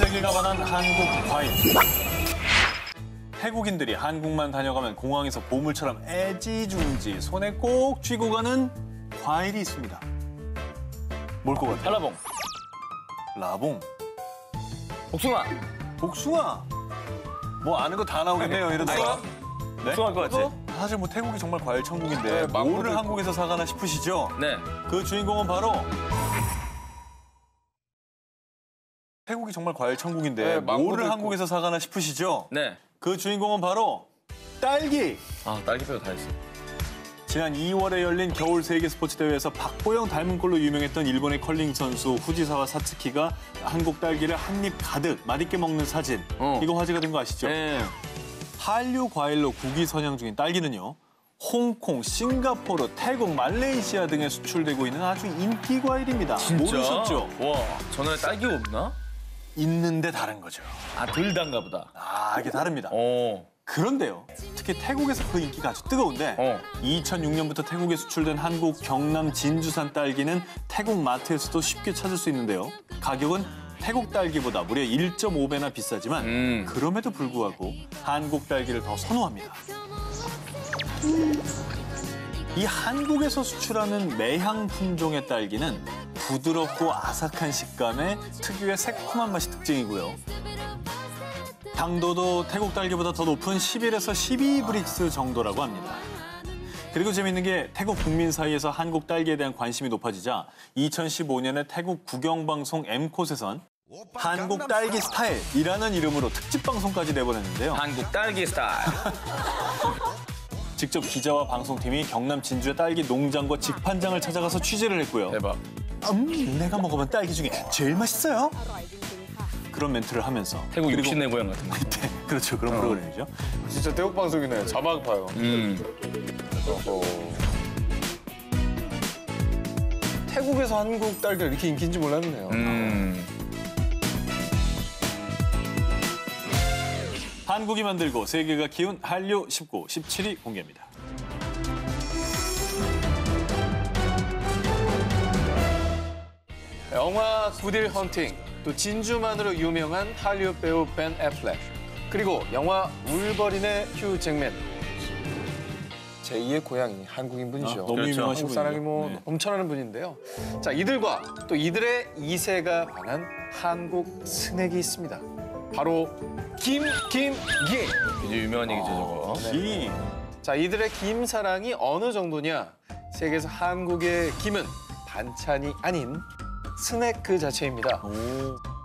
세계가 반한 한국 과일. 태국인들이 한국만 다녀가면 공항에서 보물처럼 애지중지 손에 꼭 쥐고 가는 과일이 있습니다. 뭘 것 같아요? 한라봉. 라봉. 복숭아. 복숭아. 뭐 아는 거 다 나오겠네요, 이러다가. 네? 복숭아일 것 같지? 사실 뭐 태국이 정말 과일 천국인데 네, 망고도 뭐를 있고. 한국에서 사가나 싶으시죠? 네. 그 주인공은 바로 태국이 정말 과일 천국인데 네, 망고도 뭐를 있고. 한국에서 사가나 싶으시죠? 네. 그 주인공은 바로 딸기. 아, 딸기 빼고 다 했어. 지난 2월에 열린 겨울 세계 스포츠 대회에서 박보영 닮은 꼴로 유명했던 일본의 컬링 선수 후지사와 사츠키가 한국 딸기를 한 입 가득 맛있게 먹는 사진. 이거 화제가 된 거 아시죠? 네. 한류 과일로 국위 선양 중인 딸기는요. 홍콩, 싱가포르, 태국, 말레이시아 등에 수출되고 있는 아주 인기 과일입니다. 진짜? 모르셨죠? 와, 전에 딸기가 없나? 있는데 다른 거죠. 아, 덜 단가 보다. 아, 이게 다릅니다. 어. 그런데요. 특히 태국에서 그 인기가 아주 뜨거운데 2006년부터 태국에 수출된 한국 경남 진주산 딸기는 태국 마트에서도 쉽게 찾을 수 있는데요. 가격은 태국 딸기보다 무려 1.5배나 비싸지만 그럼에도 불구하고 한국 딸기를 더 선호합니다. 이 한국에서 수출하는 매향 품종의 딸기는 부드럽고 아삭한 식감에 특유의 새콤한 맛이 특징이고요. 당도도 태국 딸기보다 더 높은 11에서 12브릭스 정도라고 합니다. 그리고 재밌는 게 태국 국민 사이에서 한국 딸기에 대한 관심이 높아지자 2015년에 태국 국영방송 M콧에선 한국 딸기 스타일이라는 이름으로 특집 방송까지 내보냈는데요. 한국 딸기 스타일. 직접 기자와 방송팀이 경남 진주의 딸기 농장과 직판장을 찾아가서 취재를 했고요. 대박. 내가 먹어본 딸기 중에 제일 맛있어요. 그런 멘트를 하면서 태국 그리고- 육신내 고향 같은 거. 네, 그렇죠. 그런 프로그램이죠. 진짜 태국 방송이네. 자막 봐요. 태국에서 한국 딸기가 이렇게 인기인지 몰랐네요. 한국이 만들고 세계가 키운 한류 19, 17위 공개입니다. 영화 굿윌 헌팅, 또 진주만으로 유명한 할리우드 배우 벤 애플렉, 그리고 영화 울버린의 휴 잭맨. 제2의 고향이 한국인 분이죠. 너무 그렇죠. 유명하신 한국 사람이 분이죠. 뭐 네. 엄청나는 분인데요. 자, 이들과 또 이들의 2세가 반한 한국 스낵이 있습니다. 바로 김기인. 굉장히 유명한 얘기죠, 저거. 이 자, 이들의 김 사랑이 어느 정도냐? 세계에서 한국의 김은 반찬이 아닌 스낵 그 자체입니다.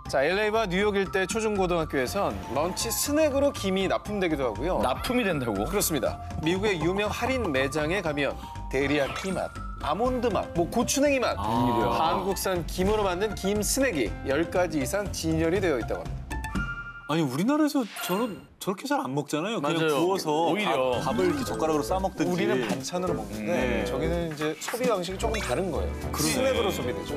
자, LA와 뉴욕 일대 초중고등학교에선 런치 스낵으로 김이 납품되기도 하고요. 납품이 된다고? 그렇습니다. 미국의 유명 할인 매장에 가면 데리야끼 맛, 아몬드 맛, 뭐 고추냉이 맛, 한국산 김으로 만든 김 스낵이 10가지 이상 진열이 되어 있다고 합니다. 아니 우리나라에서 저렇게 잘 안 먹잖아요. 그냥 맞아요. 구워서 오히려. 밥을 이렇게 젓가락으로 싸 먹든지. 우리는 반찬으로 먹는데 네. 저기는 이제 소비 방식이 조금 다른 거예요. 스낵으로 소비되죠.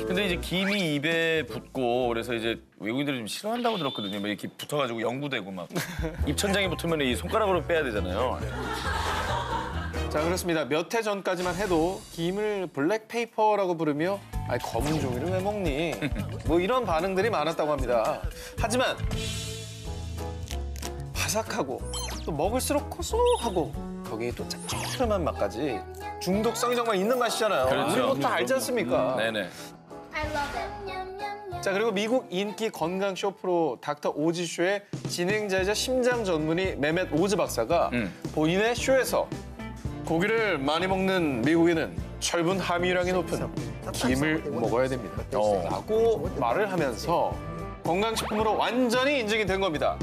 근데 이제 김이 입에 붙고 그래서 이제 외국인들이 좀 싫어한다고 들었거든요. 막 이렇게 붙어가지고 연구되고 막 입천장에 붙으면 이 손가락으로 빼야 되잖아요. 자, 그렇습니다. 몇 해 전까지만 해도 김을 블랙페이퍼라고 부르며 아니 검은 종이를 왜 먹니? 뭐 이런 반응들이 많았다고 합니다. 하지만 바삭하고 또 먹을수록 고소하고 거기에 또 짭조름한 맛까지 중독성이 정말 있는 맛이잖아요. 그렇죠. 우리 뭐 다 알지 않습니까? 네네. I love it. 자, 그리고 미국 인기 건강 쇼 프로 닥터 오지 쇼의 진행자이자 심장 전문의 메멧 오즈 박사가 본인의 쇼에서 고기를 많이 먹는 미국인은 철분 함유량이 높은 김을 먹어야 됩니다. 라고 말을 하면서 건강식품으로 완전히 인증이 된 겁니다.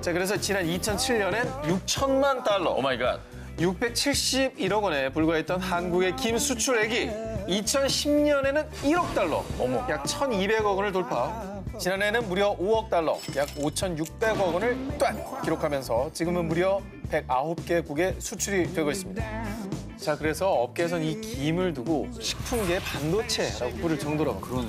자, 그래서 지난 2007년엔 6천만 달러, 오 마이 갓. 671억 원에 불과했던 한국의 김 수출액이 2010년에는 1억 달러, 약 1,200억 원을 돌파. 지난해에는 무려 5억 달러, 약 5,600억 원을 딱 기록하면서 지금은 무려 109개국에 수출이 되고 있습니다. 자, 그래서 업계에서는 이 김을 두고 식품계의 반도체라고 부를 정도로 그러네.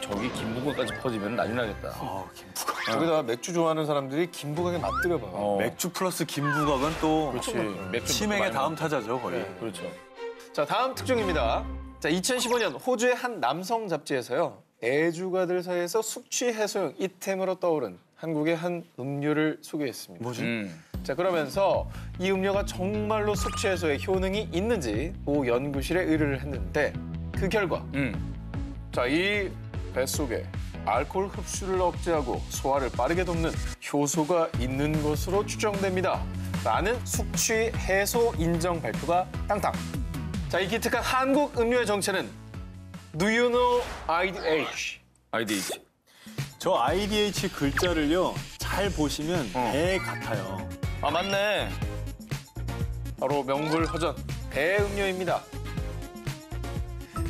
저기 김부각까지 퍼지면 난리 나겠다. 김부각. 거기다가 맥주 좋아하는 사람들이 김부각에 맛들여 봐. 맥주 플러스 김부각은 또 그렇지. 맥주 치맥의 많이 다음 먹- 타자죠 거의. 네. 그렇죠. 자, 다음 특종입니다. 자, 2015년 호주의 한 남성 잡지에서요. 애주가들 사이에서 숙취 해소용 이템으로 떠오른 한국의 한 음료를 소개했습니다. 뭐지? 자, 그러면서 이 음료가 정말로 숙취 해소에 효능이 있는지 모 연구실에 의뢰를 했는데 그 결과 자, 이 뱃속에 알코올 흡수를 억제하고 소화를 빠르게 돕는 효소가 있는 것으로 추정됩니다. 라는 숙취 해소 인정 발표가 땅땅. 자, 이 기특한 한국 음료의 정체는 Do you know IDH? IDH. 저 IDH 글자를요 잘 보시면 배 같아요. 아 맞네. 바로 명불허전 배음료입니다.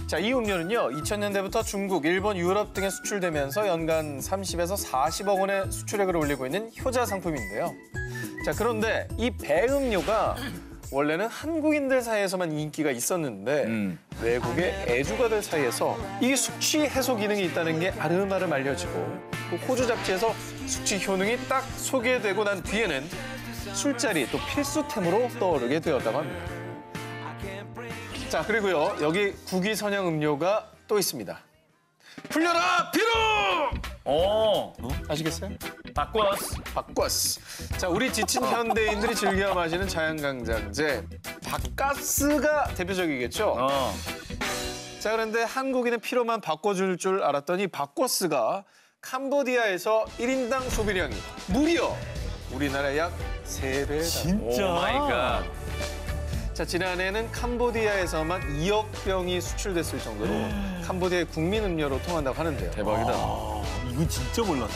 자, 이 음료는요 2000년대부터 중국, 일본, 유럽 등에 수출되면서 연간 30에서 40억 원의 수출액을 올리고 있는 효자 상품인데요. 자, 그런데 이 배음료가 원래는 한국인들 사이에서만 인기가 있었는데 외국의 애주가들 사이에서 이 숙취 해소 기능이 있다는 게 아름아름 알려지고 또 호주 잡지에서 숙취 효능이 딱 소개되고 난 뒤에는 술자리 또 필수템으로 떠오르게 되었다고 합니다. 자, 그리고요 여기 국위선양 음료가 또 있습니다. 풀려라 비로! 아시겠어요? 바꿔스. 바꿔스. 자, 우리 지친 현대인들이 즐겨 마시는 자연강장제 바카스가 대표적이겠죠. 자, 그런데 한국인의 피로만 바꿔줄 줄 알았더니 바꿔스가 캄보디아에서 1인당 소비량이 무려 우리나라의 약 3배다. 진짜? 오 마이 갓. 자, 지난해에는 캄보디아에서만 2억 병이 수출됐을 정도로 캄보디아의 국민 음료로 통한다고 하는데요. 대박이다. 이거 진짜 몰랐다.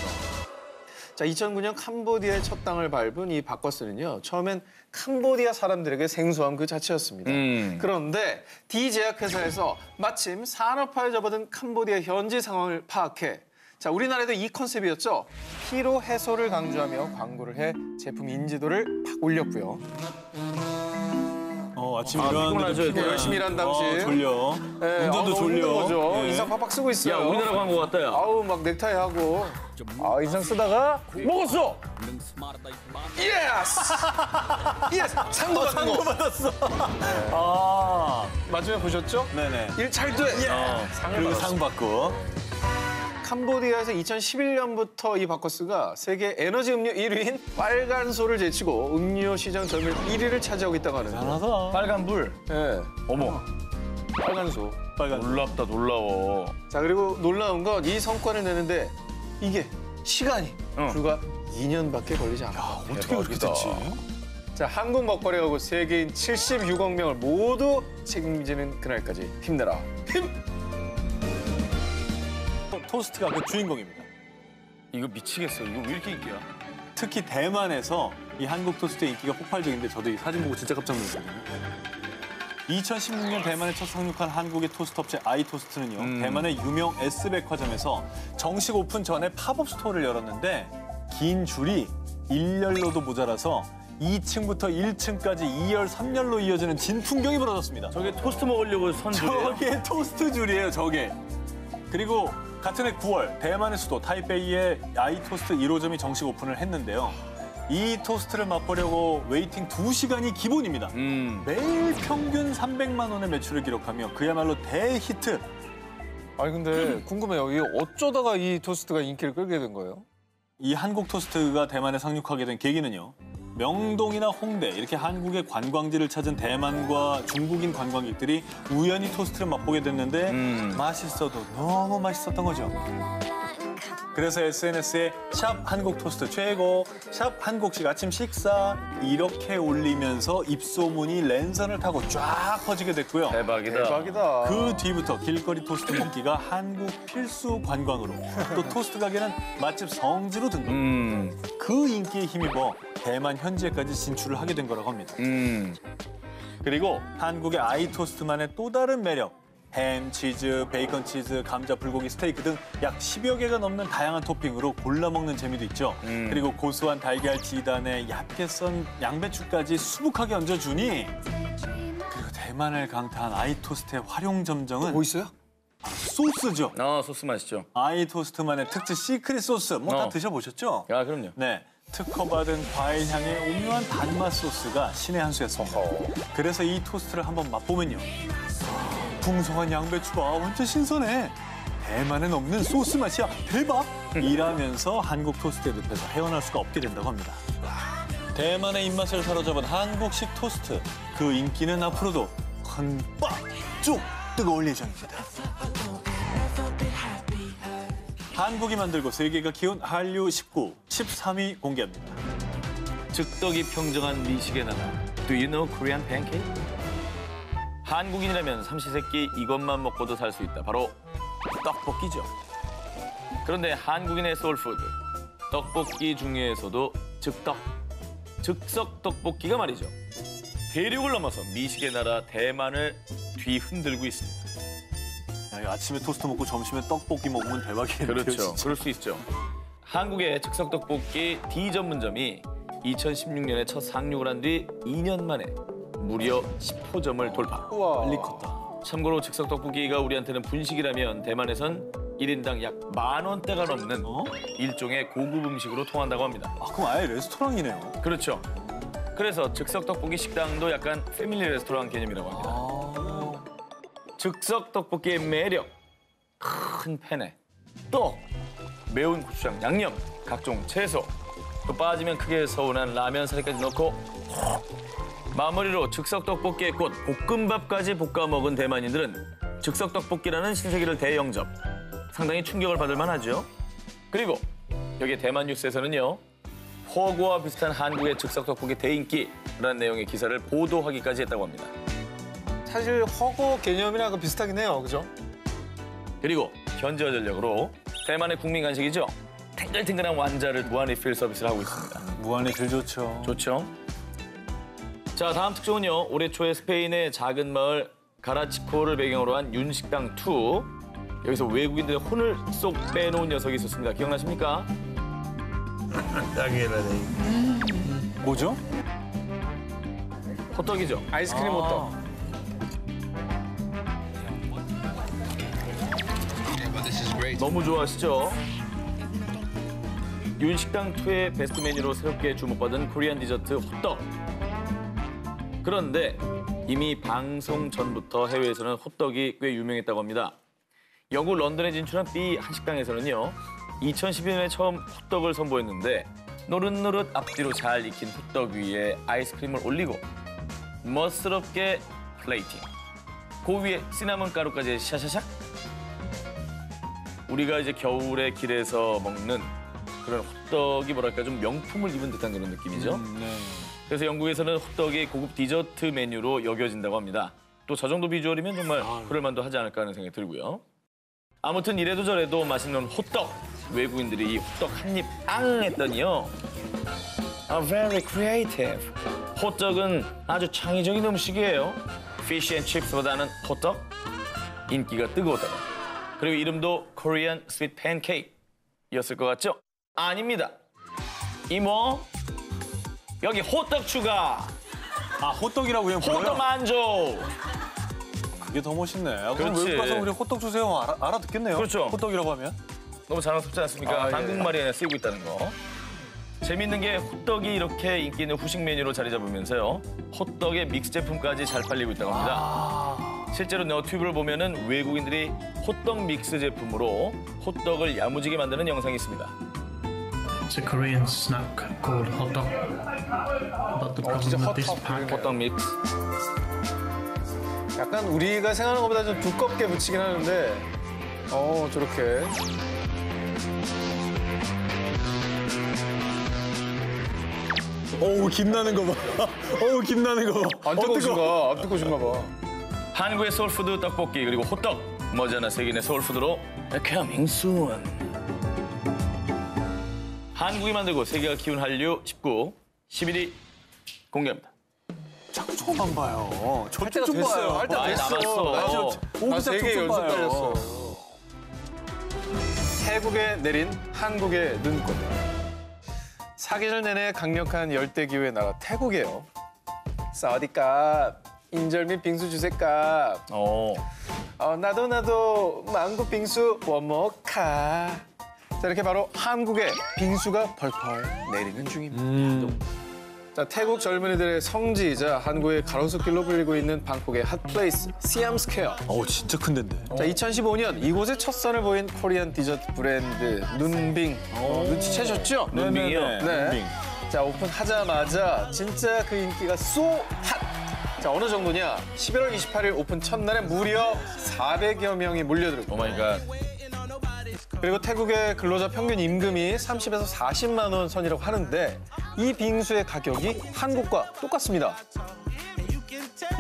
자, 2009년 캄보디아의 첫 땅을 밟은 이 바커스는요. 처음엔 캄보디아 사람들에게 생소함 그 자체였습니다. 그런데 D 제약회사에서 마침 산업화에 접어든 캄보디아 현지 상황을 파악해 자, 우리나라에도 이 컨셉이었죠. 피로 해소를 강조하며 광고를 해 제품 인지도를 팍 올렸고요. 아침에 일어났는데 피곤하죠, 피곤해. 열심히 일한 당시. 졸려. 네, 운전도 너무 졸려. 힘든 거죠. 네. 인상 팍팍 쓰고 있어요. 야 우리나라 광고 같다 야. 아우 막 넥타이 하고 인상 쓰다가 먹었어. 예스. 예스. 상도 받은 거. 받았어. 마지막에 보셨죠? 네네. 일 잘 돼. 상을 그리고 받았어. 상 받고. 캄보디아에서 2011년부터 이 바커스가 세계 에너지 음료 1위인 빨간소를 제치고 음료 시장 점유율 1위를 차지하고 있다고 하는데. 잘하다. 빨간 불. 네. 어머. 빨간소. 빨간. 놀랍다 놀라워. 자, 그리고 놀라운 건 이 성과를 내는데 이게 시간이 불과 2년밖에 걸리지 않아. 어떻게 그렇게 됐지? 자, 한국 먹거리하고 세계인 76억 명을 모두 책임지는 그날까지 힘내라. 힘! 토스트가 그 주인공입니다. 이거 미치겠어. 이거 왜 이렇게 인기야? 특히 대만에서 이 한국 토스트의 인기가 폭발적인데 저도 이 사진 보고 진짜 깜짝 놀랐거든요. 2016년 대만에 첫 상륙한 한국의 토스트 업체 아이토스트는요. 대만의 유명 S백화점에서 정식 오픈 전에 팝업 스토어를 열었는데 긴 줄이 1열로도 모자라서 2층부터 1층까지 2열, 3열로 이어지는 진풍경이 벌어졌습니다. 저게 토스트 먹으려고 선 줄이에요? 저게 토스트 줄이에요, 저게. 그리고 같은 해 9월 대만의 수도 타이베이에 아이토스트 1호점이 정식 오픈을 했는데요. 이 토스트를 맛보려고 웨이팅 2시간이 기본입니다. 매일 평균 300만 원의 매출을 기록하며 그야말로 대히트. 아니 근데 궁금해요. 이게 어쩌다가 이 토스트가 인기를 끌게 된 거예요? 이 한국 토스트가 대만에 상륙하게 된 계기는요. 명동이나 홍대 이렇게 한국의 관광지를 찾은 대만과 중국인 관광객들이 우연히 토스트를 맛보게 됐는데 맛있어도 너무 맛있었던 거죠. 그래서 SNS에 샵 한국 토스트 최고, 샵 한국식 아침 식사 이렇게 올리면서 입소문이 랜선을 타고 쫙 퍼지게 됐고요. 대박이다. 대박이다. 그 뒤부터 길거리 토스트 먹기가 한국 필수 관광으로 또 토스트 가게는 맛집 성지로 등극. 그 인기에 힘입어 대만 현지에까지 진출을 하게 된 거라고 합니다. 그리고 한국의 아이토스트만의 또 다른 매력. 햄, 치즈, 베이컨 치즈, 감자, 불고기, 스테이크 등 약 10여 개가 넘는 다양한 토핑으로 골라 먹는 재미도 있죠. 그리고 고소한 달걀 지단에 얇게 썬 양배추까지 수북하게 얹어주니 그리고 대만을 강타한 아이토스트의 활용 점정은 뭐 있어요? 소스죠. 소스 맛있죠. 아이토스트만의 특제 시크릿 소스 뭐 다 어. 드셔보셨죠? 야 그럼요. 네, 특허받은 과일 향의 오묘한 단맛 소스가 신의 한 수였습니다. 그래서 이 토스트를 한번 맛보면요. 풍성한 양배추가 완전 신선해. 대만엔 없는 소스 맛이야. 대박! 이라면서 한국 토스트의 늪에서 헤어날 수가 없게 된다고 합니다. 대만의 입맛을 사로잡은 한국식 토스트. 그 인기는 앞으로도 한박 쭉 뜨거울 예정입니다. 한국이 만들고 세계가 키운 한류 19, 13위 공개합니다. 즉덕이 평정한 미식의 나라. Do you know Korean pancake? 한국인이라면 삼시세끼 이것만 먹고도 살 수 있다. 바로 떡볶이죠. 그런데 한국인의 소울푸드, 떡볶이 중에서도 즉석 떡볶이가 말이죠. 대륙을 넘어서 미식의 나라 대만을 뒤흔들고 있습니다. 야, 아침에 토스트 먹고 점심에 떡볶이 먹으면 대박이겠네요. 그렇죠. 진짜. 그럴 수 있죠. 한국의 즉석 떡볶이 D 전문점이 2016년에 첫 상륙을 한 뒤 2년 만에 무려 10호점을 돌파. 우와. 빨리 컸다. 참고로 즉석 떡볶이가 우리한테는 분식이라면 대만에선 1인당 약 10,000원대가 넘는 일종의 고급 음식으로 통한다고 합니다. 아, 그럼 아예 레스토랑이네요. 그렇죠. 그래서 즉석 떡볶이 식당도 약간 패밀리 레스토랑 개념이라고 합니다. 즉석 떡볶이의 매력, 큰 팬에 떡, 매운 고추장, 양념, 각종 채소, 또 빠지면 크게 서운한 라면 사리까지 넣고 마무리로 즉석 떡볶이의 꽃 볶음밥까지 볶아 먹은 대만인들은 즉석 떡볶이라는 신세계를 대영접. 상당히 충격을 받을 만하죠. 그리고 여기 대만 뉴스에서는요. 허거와 비슷한 한국의 즉석 떡볶이 대인기라는 내용의 기사를 보도하기까지 했다고 합니다. 사실 허거 개념이랑 비슷하긴 해요, 그죠? 그리고 현지화 전력으로 대만의 국민 간식이죠. 탱글탱글한 완자를 무한 리필 서비스를 하고 있습니다. 무한리필 좋죠. 좋죠? 자, 다음 특종은요. 올해 초에 스페인의 작은 마을 가라치코를 배경으로 한 윤식당 2. 여기서 외국인들의 혼을 쏙 빼놓은 녀석이 있었습니다. 기억나십니까? 뭐죠? 호떡이죠. 아이스크림 호떡. 너무 좋아하시죠? 윤식당 2의 베스트 메뉴로 새롭게 주목받은 코리안 디저트 호떡. 그런데 이미 방송 전부터 해외에서는 호떡이 꽤 유명했다고 합니다. 영국 런던에 진출한 B 한식당에서는요. 2012년에 처음 호떡을 선보였는데 노릇노릇 앞뒤로 잘 익힌 호떡 위에 아이스크림을 올리고 멋스럽게 플레이팅. 그 위에 시나몬 가루까지 샤샤샥. 우리가 이제 겨울에 길에서 먹는 그런 호떡이 뭐랄까 좀 명품을 입은 듯한 그런 느낌이죠. 네. 그래서 영국에서는 호떡이 고급 디저트 메뉴로 여겨진다고 합니다. 또 저 정도 비주얼이면 정말 그럴만도 하지 않을까 하는 생각이 들고요. 아무튼 이래도 저래도 맛있는 호떡. 외국인들이 이 호떡 한 입 앙 했더니요. Very creative. 호떡은 아주 창의적인 음식이에요. Fish and chips보다는 호떡. 인기가 뜨거웠다고. 그리고 이름도 Korean Sweet Pancake이었을 것 같죠? 아닙니다. 이모, 여기 호떡 추가. 아, 호떡이라고 그냥 호떡 불러요? 만조. 그게 더 멋있네. 아, 그럼 그렇지. 외국 가서 우리 호떡 주세요. 알아듣겠네요. 그렇죠. 호떡이라고 하면. 너무 자랑스럽지 않습니까? 아, 예. 한국말이 쓰이고 있다는 거. 재밌는 게 호떡이 이렇게 인기 있는 후식 메뉴로 자리 잡으면서요. 호떡의 믹스 제품까지 잘 팔리고 있다고 합니다. 실제로 너튜브를 보면은 외국인들이 호떡 믹스 제품으로 호떡을 야무지게 만드는 영상이 있습니다. It's a Korean snack called hot dog. But the 진짜 problem with this 헛헛 pack 호떡 믹스. 약간 우리가 생각하는 것보다 좀 두껍게 붙이긴 하는데 저렇게. 어우, 김 나는 거 봐. 어우, 김 나는 거 봐. 안 뜨거우신가? 안 뜨거우신가 봐. 한국의 소울푸드 떡볶이 그리고 호떡. 머지않아 세계인의 소울푸드로 coming soon. 한국이 만들고 세계가 키운 한류 19, 11위 공개합니다. 자꾸 저만 봐요. 할 때가 저쪽 좀 됐어요. 봐요. 할 때가 많이 됐어. 남았어. 나 오기자 3개 쪽좀 연속 봐요. 달렸어요. 태국에 내린 한국의 눈꽃. 사계절 내내 강력한 열대기후의 나라 태국이에요. 사우디값, 인절미 빙수 주세값. 나도 망고 빙수 원모카. 자, 이렇게 바로 한국에 빙수가 펄펄 내리는 중입니다. 자, 태국 젊은이들의 성지이자 한국의 가로수길로 불리고 있는 방콕의 핫플레이스 시암 스퀘어. 진짜 큰 데인데. 자, 2015년 이곳에 첫 선을 보인 코리안 디저트 브랜드 눈빙. 눈치채셨죠? 눈빙이요? 네. 눈빙. 자, 오픈하자마자 진짜 그 인기가 쏘 핫! 자, 어느 정도냐? 11월 28일 오픈 첫날에 무려 400여 명이 몰려들고. 오 마이 갓. 그리고 태국의 근로자 평균 임금이 30에서 40만 원 선이라고 하는데 이 빙수의 가격이 한국과 똑같습니다.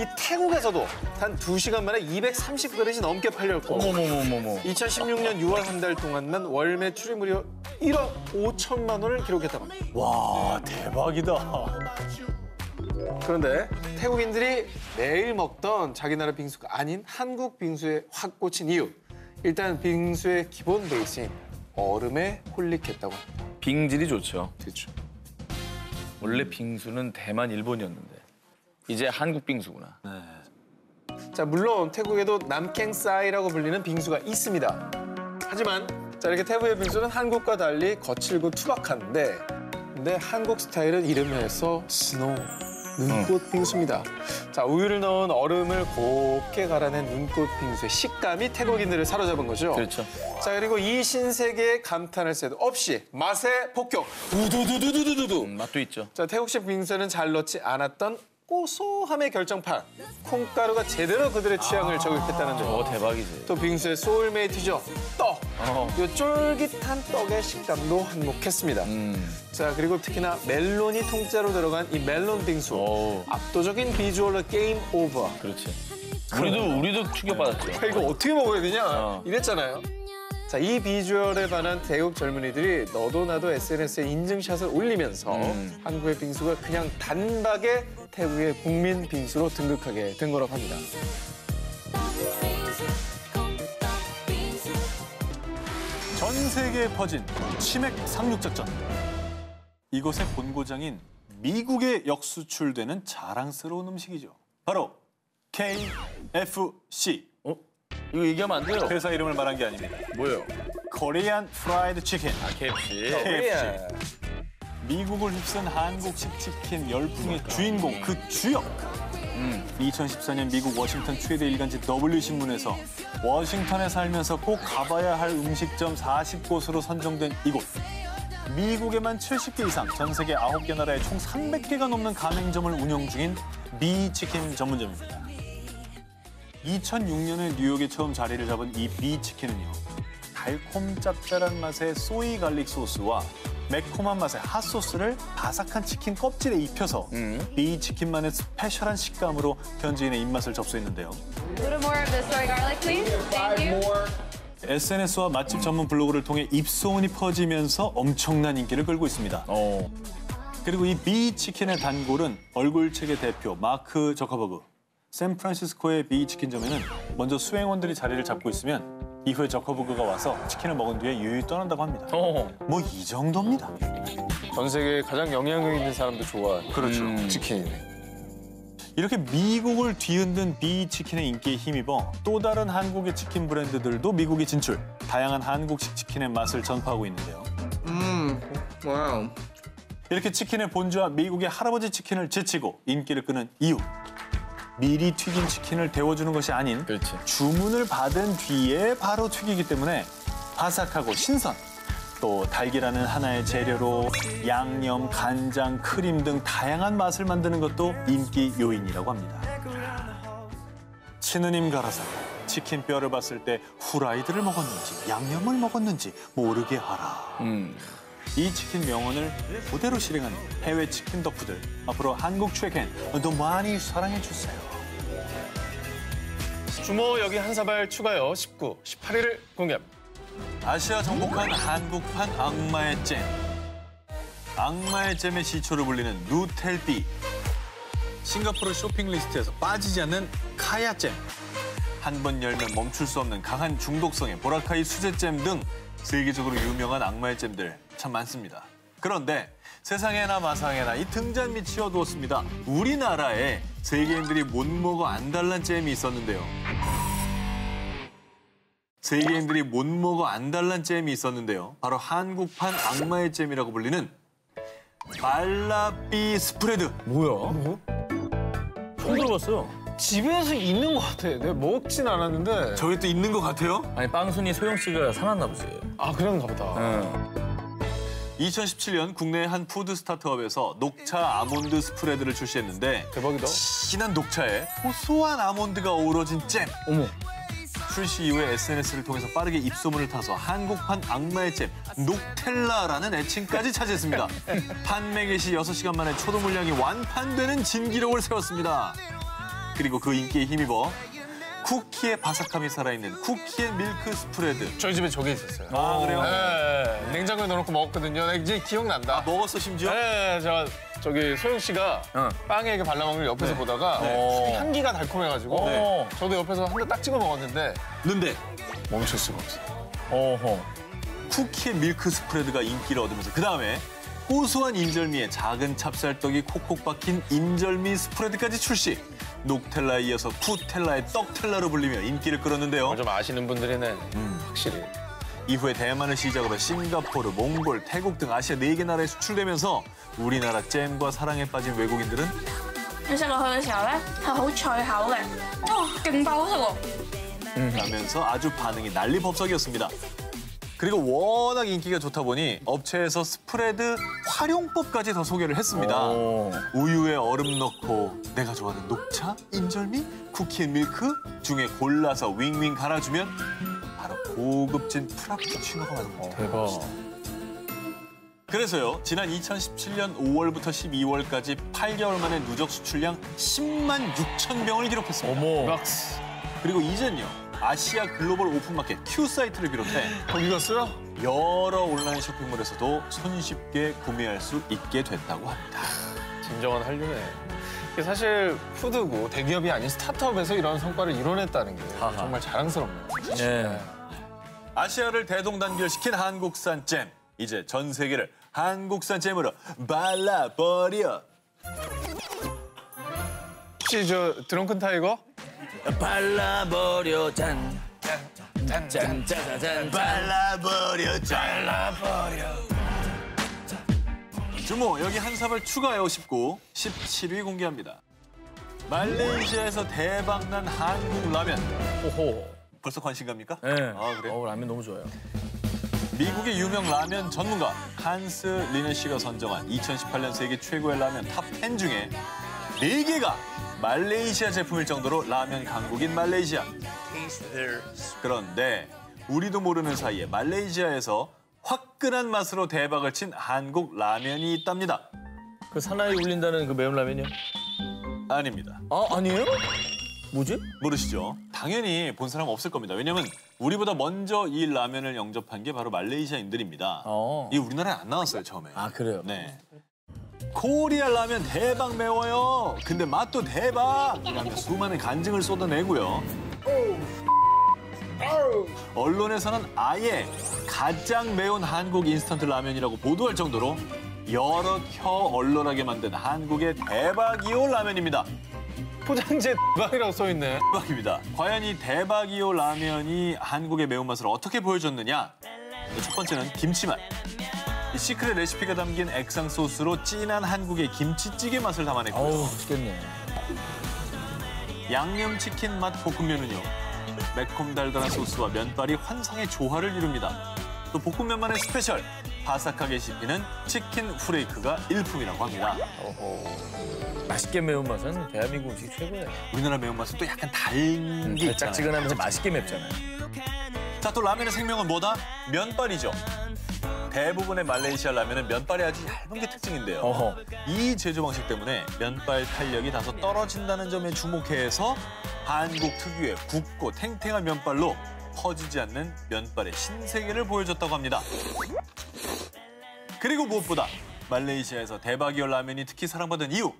이 태국에서도 단 2시간 만에 230그릇이 넘게 팔렸고 어머머머머머. 2016년 6월 한 달 동안만 월 매출이 무려 1억 5천만 원을 기록했다고 합니다. 와, 대박이다. 그런데 태국인들이 매일 먹던 자기 나라 빙수가 아닌 한국 빙수에 확 꽂힌 이유. 일단 빙수의 기본 베이스인 얼음에 홀릭했다고 합니다. 빙질이 좋죠. 그렇죠. 원래 빙수는 대만, 일본이었는데 이제 한국 빙수구나. 자, 물론 태국에도 남캥싸이라고 불리는 빙수가 있습니다. 하지만 자, 이렇게 태국의 빙수는 한국과 달리 거칠고 투박한데 근데 한국 스타일은 이름에서 스노우, 눈꽃 빙수입니다. 자, 우유를 넣은 얼음을 곱게 갈아낸 눈꽃 빙수의 식감이 태국인들을 사로잡은 거죠. 그렇죠. 자, 그리고 이 신세계에 감탄할 새도 없이 맛의 폭격, 두두두두두두두. 맛도 있죠. 자, 태국식 빙수는 잘 넣지 않았던 고소함의 결정판. 콩가루가 제대로 그들의 취향을 저격했다는데요. 대박이지. 또 빙수의 소울메이트죠. 떡. 어. 이 쫄깃한 떡의 식감도 한몫했습니다. 자, 그리고 특히나 멜론이 통째로 들어간 이 멜론 빙수. 오. 압도적인 비주얼로 게임 오버. 그렇지. 우리도 충격받았죠. 이거 어떻게 먹어야 되냐? 어. 이랬잖아요. 자, 이 비주얼에 반한 태국 젊은이들이 너도 나도 SNS에 인증샷을 올리면서 한국의 빙수가 그냥 단박에 태국의 국민 빙수로 등극하게 된 거라고 합니다. 전 세계에 퍼진 치맥 상륙작전. 이곳의 본고장인 미국에 역수출되는 자랑스러운 음식이죠. 바로 KFC. 이거 얘기하면 안 돼요. 회사 이름을 말한 게 아닙니다. 뭐예요? 코리안 프라이드 치킨. KFC. KFC. 미국을 휩쓴 한국식 치킨 열풍의 주인공, 그 주역. 2014년 미국 워싱턴 최대 일간지 W신문에서 워싱턴에 살면서 꼭 가봐야 할 음식점 40곳으로 선정된 이곳. 미국에만 70개 이상, 전 세계 9개 나라에 총 300개가 넘는 가맹점을 운영 중인 비치킨 전문점입니다. 2006년에 뉴욕에 처음 자리를 잡은 이 비치킨은요. 달콤 짭짤한 맛의 소이 갈릭 소스와 매콤한 맛의 핫소스를 바삭한 치킨 껍질에 입혀서 비치킨만의 스페셜한 식감으로 현지인의 입맛을 접수했는데요. A little more of the soy garlic, please. Thank you. SNS와 맛집 전문 블로그를 통해 입소문이 퍼지면서 엄청난 인기를 끌고 있습니다. 그리고 이 비치킨의 단골은 얼굴책의 대표 마크 저커버그. 샌프란시스코의 비치킨점에는 먼저 수행원들이 자리를 잡고 있으면 이후에 저커버그가 와서 치킨을 먹은 뒤에 유유히 떠난다고 합니다. 뭐 이 정도입니다. 전 세계에 가장 영향력 있는 사람도 좋아하는 그렇죠. 치킨이네. 이렇게 미국을 뒤흔든 비치킨의 인기에 힘입어 또 다른 한국의 치킨 브랜드들도 미국에 진출, 다양한 한국식 치킨의 맛을 전파하고 있는데요. 와우. 이렇게 치킨의 본주와 미국의 할아버지 치킨을 제치고 인기를 끄는 이유. 미리 튀긴 치킨을 데워주는 것이 아닌 그렇지. 주문을 받은 뒤에 바로 튀기기 때문에 바삭하고 신선. 또 달걀이라는 하나의 재료로 양념, 간장, 크림 등 다양한 맛을 만드는 것도 인기 요인이라고 합니다. 친누님 가라사가 치킨 뼈를 봤을 때 후라이드를 먹었는지 양념을 먹었는지 모르게 하라. 이 치킨 명언을 그대로 실행한 해외 치킨 덕후들. 앞으로 한국 최근 더 많이 사랑해주세요. 주모 여기 한 사발 추가요. 19, 18일을 공개합니다. 아시아 정복한 한국판 악마의 잼. 악마의 잼의 시초를 불리는 누텔비. 싱가포르 쇼핑 리스트에서 빠지지 않는 카야잼. 한 번 열면 멈출 수 없는 강한 중독성의 보라카이 수제잼 등 세계적으로 유명한 악마의 잼들 참 많습니다. 그런데 세상에나 마상에나 이 등잔 밑이 어두웠습니다. 우리나라에 세계인들이 못 먹어 안달난 잼이 있었는데요. 세계인들이 못 먹어 안달난 잼이 있었는데요. 바로 한국판 악마의 잼이라고 불리는 발라삐 스프레드. 뭐야? 처음 들어봤어요. 집에서 있는 것 같아. 내가 먹진 않았는데. 저기 또 있는 것 같아요? 아니 빵순이 소영 씨가 사놨나 보지. 아, 그런가 보다. 응. 2017년 국내 한 푸드 스타트업에서 녹차 아몬드 스프레드를 출시했는데 대박이다. 진한 녹차에 고소한 아몬드가 어우러진 잼. 어머. 출시 이후에 SNS를 통해서 빠르게 입소문을 타서 한국판 악마의 잼, 녹텔라라는 애칭까지 차지했습니다. 판매 개시 6시간 만에 초도 물량이 완판되는 진기록을 세웠습니다. 그리고 그 인기에 힘입어 쿠키의 바삭함이 살아있는 쿠키의 밀크 스프레드. 저희 집에 저게 있었어요. 아, 그래요? 네, 냉장고에 넣어놓고 먹었거든요. 나 이제 기억난다. 먹었어, 심지어? 네, 제가 저기 소영 씨가 빵에 이렇게 발라먹는 걸 옆에서 보다가 향기가 달콤해가지고 네. 저도 옆에서 한 대 딱 찍어 먹었는데 는데 멈출 수가 없어. 어허. 쿠키의 밀크 스프레드가 인기를 얻으면서 그다음에 고소한 인절미에 작은 찹쌀떡이 콕콕 박힌 인절미 스프레드까지 출시. 녹텔라에 이어서 푸텔라의 떡텔라로 불리며 인기를 끌었는데요. 좀 아시는 분들이네. 확실히. 이후에 대만을 시작으로 싱가포르, 몽골, 태국 등 아시아 4개 나라에 수출되면서 우리나라 잼과 사랑에 빠진 외국인들은 你食落去嘅時候咧，係好脆口嘅，哇，勁爆好食喎！ 라면서 아주 반응이 난리법석이었습니다. 그리고 워낙 인기가 좋다 보니 업체에서 스프레드 활용법까지 더 소개를 했습니다. 우유에 얼음 넣고 내가 좋아하는 녹차, 인절미, 쿠키 앤 밀크 중에 골라서 윙윙 갈아주면 바로 고급진 프라푸치노가 나는 겁니다. 대박. 그래서요, 지난 2017년 5월부터 12월까지 8개월 만에 누적 수출량 10만 6천 병을 기록했습니다. 어머. 그리고 이젠요, 아시아 글로벌 오픈마켓 Q 사이트를 비롯해 거기 갔어요? 여러 온라인 쇼핑몰에서도 손쉽게 구매할 수 있게 됐다고 합니다. 진정한 한류네. 이게 사실 푸드고 대기업이 아닌 스타트업에서 이런 성과를 이뤄냈다는 게 정말 자랑스럽네요. 네. 아시아를 대동단결시킨 한국산 잼. 이제 전 세계를 한국산 잼으로 발라버려. 혹시 저 드렁큰 타이거? 발라버려 짠. 짠짜자잔. 발라버려 잘라버려. 주모 여기 한 삽을 추가해오 싶고 17위 공개합니다. 말레이시아에서 대박난 한국 라면. 오호. 벌써 관심 갑니까? 네. 아, 그래요? 라면 너무 좋아요. 미국의 유명 라면 전문가 한스 리네 씨가 선정한 2018년 세계 최고의 라면 탑10 중에 4개가 말레이시아 제품일 정도로 라면 강국인 말레이시아. 그런데 우리도 모르는 사이에 말레이시아에서 화끈한 맛으로 대박을 친 한국 라면이 있답니다. 그 사나이 울린다는 그 매운 라면이요? 아닙니다. 아, 아니에요? 뭐지? 모르시죠? 당연히 본 사람 없을 겁니다. 왜냐면 우리보다 먼저 이 라면을 영접한 게 바로 말레이시아인들입니다. 이게 우리나라에 안 나왔어요, 처음에. 아, 그래요? 네. 코리아 라면 대박 매워요. 근데 맛도 대박. 라며 수많은 간증을 쏟아내고요. 언론에서는 아예 가장 매운 한국 인스턴트 라면이라고 보도할 정도로 여러 혀 얼얼하게 만든 한국의 대박이오 라면입니다. 포장지에 대박이라고 써있네. 대박입니다. 과연 이 대박이오 라면이 한국의 매운맛을 어떻게 보여줬느냐? 첫 번째는 김치맛. 이 시크릿 레시피가 담긴 액상 소스로 진한 한국의 김치찌개 맛을 담아냈고요. 어우, 맛있겠네. 양념치킨 맛 볶음면은요. 매콤달달한 소스와 면발이 환상의 조화를 이룹니다. 또 볶음면만의 스페셜, 바삭하게 씹히는 치킨 후레이크가 일품이라고 합니다. 맛있게 매운맛은 대한민국 음식 최고예요. 우리나라 매운맛은 또 약간 다른 게 있잖아요. 달짝지근하면서 맛있게 맵잖아요. 자, 또 라면의 생명은 뭐다? 면발이죠. 대부분의 말레이시아 라면은 면발이 아주 얇은 게 특징인데요. 어허. 이 제조 방식 때문에 면발 탄력이 다소 떨어진다는 점에 주목해서 한국 특유의 굵고 탱탱한 면발로 퍼지지 않는 면발의 신세계를 보여줬다고 합니다. 그리고 무엇보다 말레이시아에서 대박이오 라면이 특히 사랑받은 이유.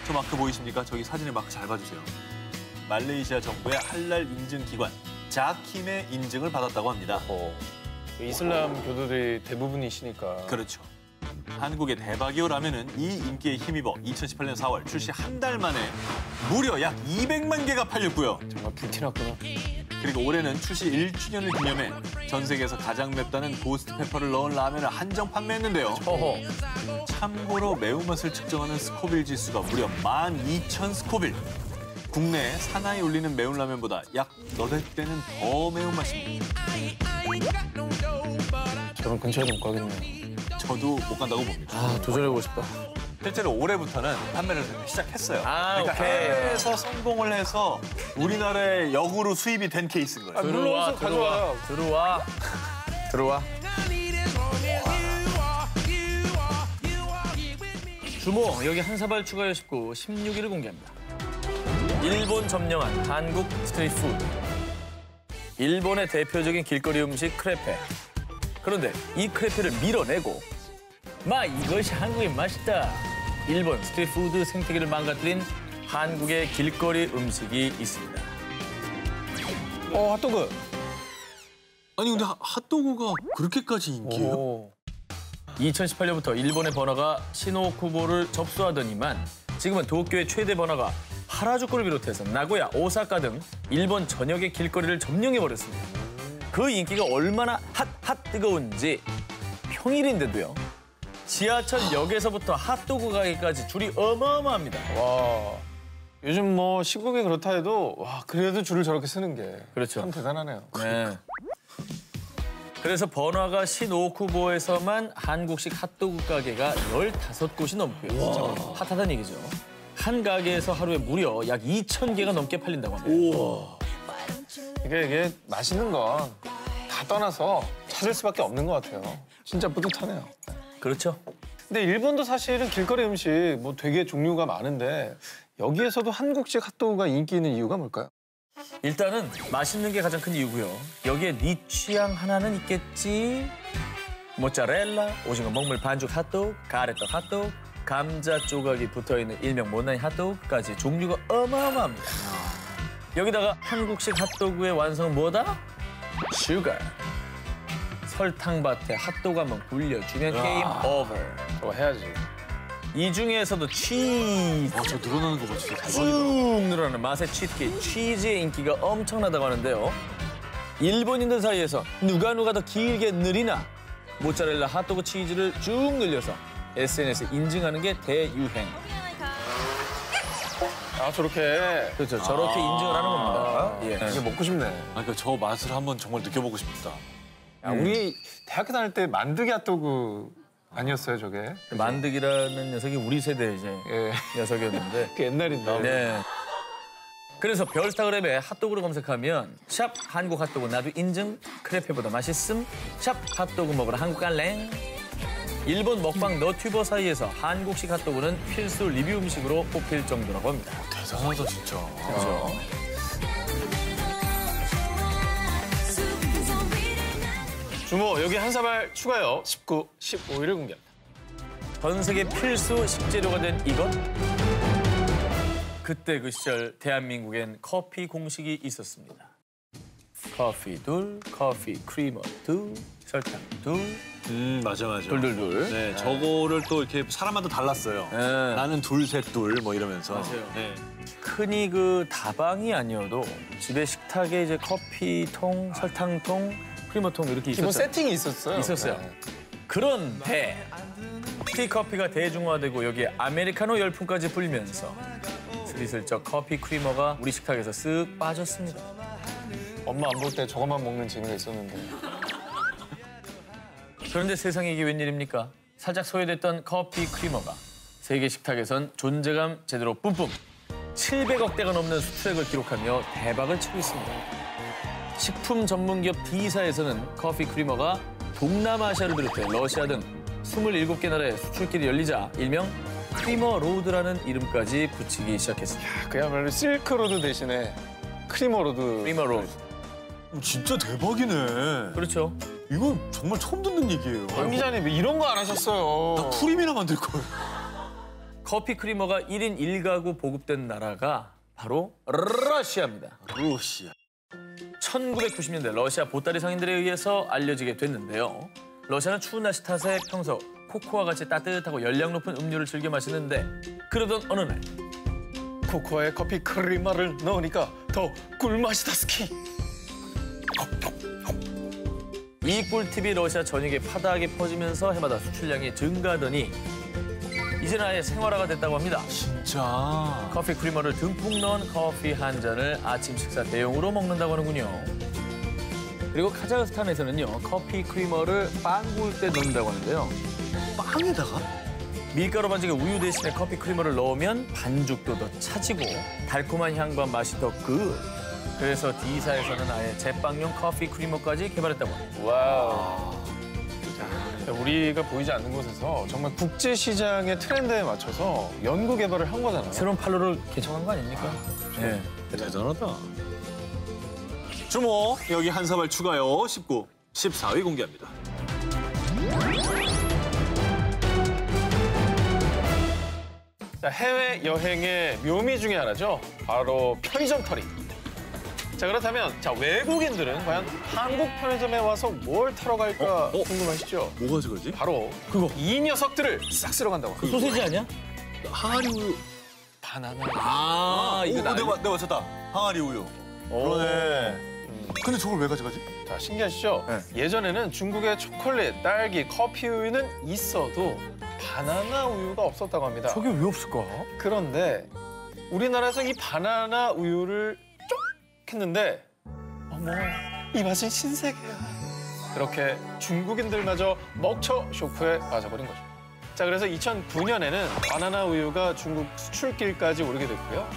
저 마크 보이십니까? 저기 사진의 마크 잘 봐주세요. 말레이시아 정부의 할랄 인증 기관 자킴의 인증을 받았다고 합니다. 이슬람 교도들이 대부분이시니까. 그렇죠. 한국의 대박이오 라면은 이 인기에 힘입어 2018년 4월 출시 한 달 만에 무려 약 200만 개가 팔렸고요. 정말 불티났구나. 그리고 올해는 출시 1주년을 기념해 전 세계에서 가장 맵다는 고스트 페퍼를 넣은 라면을 한정 판매했는데요. 허허. 참고로 매운맛을 측정하는 스코빌 지수가 무려 12,000 스코빌. 국내 사나이 울리는 매운 라면보다 약 8배는 더 매운맛입니다. 저는 근처에도 못 가겠네요. 저도 못 간다고 봅니다. 아, 도전해보고 싶다. 실제로 올해부터는 판매를 시작했어요. 아, 그러니까 오케이. 해외에서 성공을 해서 우리나라에 역으로 수입이 된 케이스인 거예요. 물러서 가져와요. 들어와. 들어와. 주모, 여기 한 사발 추가요 19, 16일을 공개합니다. 일본 점령한 한국 스트리트 푸드. 일본의 대표적인 길거리 음식 크레페. 그런데 이 크레페를 밀어내고 이것이 한국의 맛이다. 일본 스트리트 푸드 생태계를 망가뜨린 한국의 길거리 음식이 있습니다. 핫도그. 아니 근데 핫도그가 그렇게까지 인기예요? 오. 2018년부터 일본의 번화가 시노쿠보를 접수하더니만 지금은 도쿄의 최대 번화가 하라주쿠를 비롯해서 나고야, 오사카 등 일본 전역의 길거리를 점령해버렸습니다. 그 인기가 얼마나 뜨거운지 평일인데도요. 지하철역에서부터 핫도그 가게까지 줄이 어마어마합니다. 와. 요즘 뭐 시국이 그렇다 해도 와 그래도 줄을 저렇게 쓰는 게 그렇죠. 참 대단하네요. 네. 그래서 번화가 시노쿠보에서만 한국식 핫도그 가게가 15곳이 넘고요. 진짜 핫하다는 얘기죠. 한 가게에서 하루에 무려 약 2,000개가 넘게 팔린다고 합니다. 이게 맛있는 건 다 떠나서 찾을 수밖에 없는 것 같아요. 진짜 뿌듯하네요. 그렇죠. 근데 일본도 사실은 길거리 음식 뭐 되게 종류가 많은데 여기에서도 한국식 핫도그가 인기 있는 이유가 뭘까요? 일단은 맛있는 게 가장 큰 이유고요. 여기에 네 취향 하나는 있겠지. 모짜렐라, 오징어 먹물 반죽 핫도그, 가래떡 핫도그, 감자 조각이 붙어있는 일명 못난이 핫도그까지 종류가 어마어마합니다. 여기다가 한국식 핫도그의 완성은 뭐다? 슈가. 설탕밭에 핫도그 한번 굴려주면 게임 오버. 저거 해야지. 이 중에서도 치즈. 저 늘어나는 거 봐, 진짜 대박이다. 쭉 늘어나는 맛의 치트키, 치즈의 인기가 엄청나다고 하는데요. 일본인들 사이에서 누가 더 길게 늘리나 모짜렐라 핫도그 치즈를 쭉 늘려서 SNS에 인증하는 게 대유행. 아 저렇게 그렇죠. 저렇게 인증을 하는 겁니다. 예. 이게 먹고 싶네. 그러니까 저 맛을 한번 정말 느껴보고 싶다. 야, 우리 대학교 다닐 때 만두기 핫도그 아니었어요 저게? 만득이라는 녀석이 우리 세대 이제 예. 녀석이었는데. 그 옛날인데. 네. 그래서 별스타그램에 핫도그를 검색하면 샵 한국 핫도그 나도 인증, 크레페보다 맛있음, 샵 핫도그 먹으러 한국 갈래. 일본 먹방 너튜버 사이에서 한국식 핫도그는 필수 리뷰 음식으로 뽑힐 정도라고 합니다. 대단하다, 진짜. 그렇죠. 주모 여기 한 사발 추가요. 19, 15일을 공개합니다. 전 세계 필수 식재료가 된 이것? 그때 그 시절 대한민국엔 커피 공식이 있었습니다. 커피 둘, 커피 크리머 둘, 설탕 둘, 맞아. 둘둘둘. 네, 저거를 또 이렇게 사람마다 달랐어요. 네. 나는 둘, 셋, 둘 뭐 이러면서. 맞아요. 네. 흔히 그 다방이 아니어도 집에 식탁에 이제 커피통, 설탕통, 크리머통 이렇게 기본 있었죠. 세팅이 있었어요. 있었어요. 네. 그런데 티커피가 대중화되고 여기에 아메리카노 열풍까지 불면서 스리슬쩍 커피 크리머가 우리 식탁에서 쓱 빠졌습니다. 엄마 안 볼 때 저것만 먹는 재미가 있었는데. 그런데 세상에 이게 웬일입니까? 살짝 소외됐던 커피 크리머가 세계 식탁에선 존재감 제대로 뿜뿜 700억 대가 넘는 수출액을 기록하며 대박을 치고 있습니다. 식품 전문기업 D사에서는 커피 크리머가 동남아시아를 비롯해 러시아 등 27개 나라의 수출길이 열리자 일명 크리머 로드라는 이름까지 붙이기 시작했습니다. 그야말로 실크로드 대신에 크리머로드. 크리머 로드. 진짜 대박이네. 그렇죠. 이건 정말 처음 듣는 얘기예요. 강 기자님 왜 이런 거 안 하셨어요? 나 프림이나 만들 걸. 커피 크리머가 1인 1가구 보급된 나라가 바로 러시아입니다. 러시아. 1990년대 러시아 보따리 상인들에 의해서 알려지게 됐는데요. 러시아는 추운 날씨 탓에 평소 코코아 같이 따뜻하고 열량 높은 음료를 즐겨 마시는데 그러던 어느 날 코코아에 커피 크리머를 넣으니까 더 꿀맛이 다 스키. 이 꿀팁이 러시아 전역에 파다하게 퍼지면서 해마다 수출량이 증가하더니 이제는 아예 생활화가 됐다고 합니다. 진짜. 커피 크리머를 듬뿍 넣은 커피 한 잔을 아침 식사 대용으로 먹는다고 하는군요. 그리고 카자흐스탄에서는요, 커피 크리머를 빵 구울 때 넣는다고 하는데요. 빵에다가? 밀가루 반죽에 우유 대신에 커피 크리머를 넣으면 반죽도 더 차지고 달콤한 향과 맛이 더 굿. 그래서 D사에서는 아예 제빵용 커피 크리머까지 개발했다고 합니다. 와우. 자, 우리가 보이지 않는 곳에서 정말 국제 시장의 트렌드에 맞춰서 연구 개발을 한 거잖아요. 새로운 판로를 개척한 거 아닙니까? 네. 대단하다. 주모, 여기 한 사발 추가요. 19, 14위 공개합니다. 자, 해외 여행의 묘미 중에 하나죠. 바로 편의점 털이. 자, 그렇다면 자, 외국인들은 과연 한국 편의점에 와서 뭘 털어 갈까 궁금하시죠? 뭐가 저거지? 바로 그거. 이 녀석들을 싹 쓸어 간다고. 그 소세지 아니야? 항아리 우유. 바나나. 아, 이거 내가 맞췄다. 항아리 우유. 그러네. 근데 저걸 왜 가져가지? 자, 신기하시죠? 네. 예전에는 중국의 초콜릿, 딸기, 커피 우유는 있어도 바나나 우유가 없었다고 합니다. 저게 왜 없을까? 그런데 우리나라에서 이 바나나 우유를 쪽 했는데 어머, 이 맛은 신세계야. 그렇게 중국인들마저 먹처 쇼크에 빠져버린 거죠. 자, 그래서 2009년에는 바나나 우유가 중국 수출길까지 오르게 됐고요.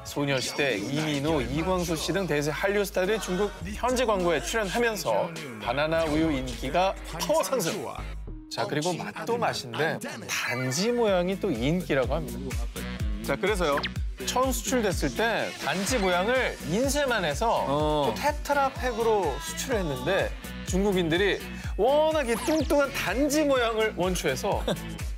소녀시대, 이민호, 이광수 씨 등 대세 한류 스타들이 중국 현지 광고에 출연하면서 바나나 우유 인기가 파워 상승. 자, 그리고 맛도 맛인데 단지 모양이 또 인기라고 합니다. 자, 그래서요. 처음 수출됐을 때 단지 모양을 인쇄만 해서 또 테트라팩으로 수출을 했는데 중국인들이 워낙 이 뚱뚱한 단지 모양을 원추해서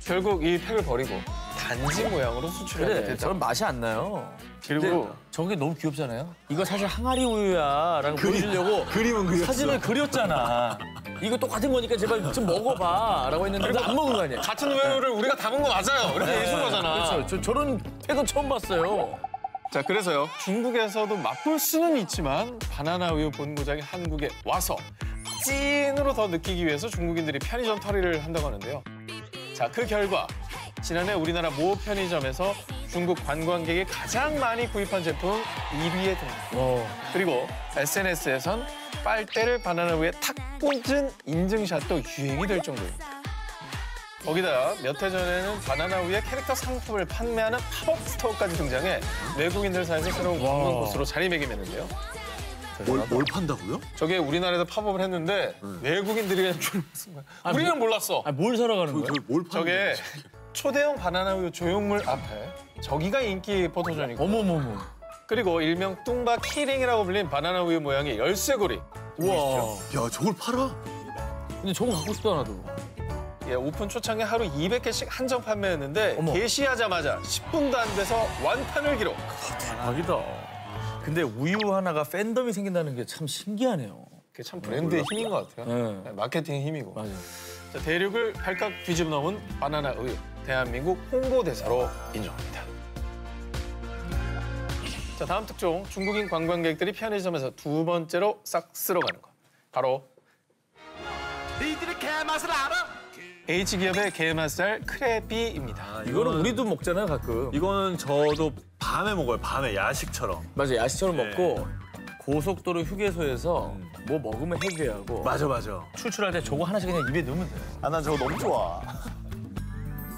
결국 이 팩을 버리고 단지 모양으로 수출하게 그래, 됐다. 저는 맛이 안 나요. 그리고 저게 너무 귀엽잖아요. 이거 사실 항아리 우유야라고 보여주려고 그림은 그렸어. 사진을 그렸잖아. 이거 똑같은 거니까 제발 좀 먹어봐라고 했는데 안 먹은 거 아니야. 같은 우유를 우리가 담은 거 맞아요. 이렇게 해준 거잖아. 그렇죠. 저런 팩은 처음 봤어요. 자, 그래서요. 중국에서도 맛볼 수는 있지만 바나나 우유 본고장인 한국에 와서 찐으로 더 느끼기 위해서 중국인들이 편의점 털이를 한다고 하는데요. 자, 그 결과 지난해 우리나라 모 편의점에서 중국 관광객이 가장 많이 구입한 제품 1위에 듭니다. 그리고 SNS에선 빨대를 바나나 우유에 탁 꽂은 인증샷도 유행이 될 정도입니다. 거기다 몇 해 전에는 바나나 우유의 캐릭터 상품을 판매하는 팝업 스토어까지 등장해 외국인들 사이에서 새로운 관광 코스로 자리매김했는데요. 뭘 판다고요? 저게 우리나라에서 팝업을 했는데 외국인들이 그냥 줄 쓴 거야. 우리는 몰랐어. 뭘 사러 가는 거야? 뭘 저게 초대형 바나나 우유 조형물 앞에 저기가 인기 포토존이고 어머머머. 그리고 일명 뚱바 키링이라고 불린 바나나 우유 모양의 열쇠고리. 우와. 야, 저걸 팔아? 근데 저거 갖고 싶다 나도. 예, 오픈 초창기 하루 200개씩 한정 판매했는데 어머. 게시하자마자 10분도 안 돼서 완판을 기록. 대박이다. 근데 우유 하나가 팬덤이 생긴다는 게 참 신기하네요. 그게 참 브랜드의 힘인 것 같아요. 네. 마케팅의 힘이고. 맞아요. 자, 대륙을 발칵 뒤집어 놓은 바나나 우유. 대한민국 홍보대사로 인정합니다. 자, 다음 특종. 중국인 관광객들이 편의점에서 두 번째로 싹 쓸어가는 것. 바로 H기업의 게맛살 크레비입니다. 이거는 우리도 먹잖아요, 가끔. 이거는 저도 밤에 먹어요. 밤에 야식처럼. 맞아요. 야식처럼 네. 먹고 고속도로 휴게소에서 뭐 먹으면 해결하고 맞아. 출출할 때 저거 하나씩 그냥 입에 넣으면 돼요. 아, 난 저거 너무 좋아.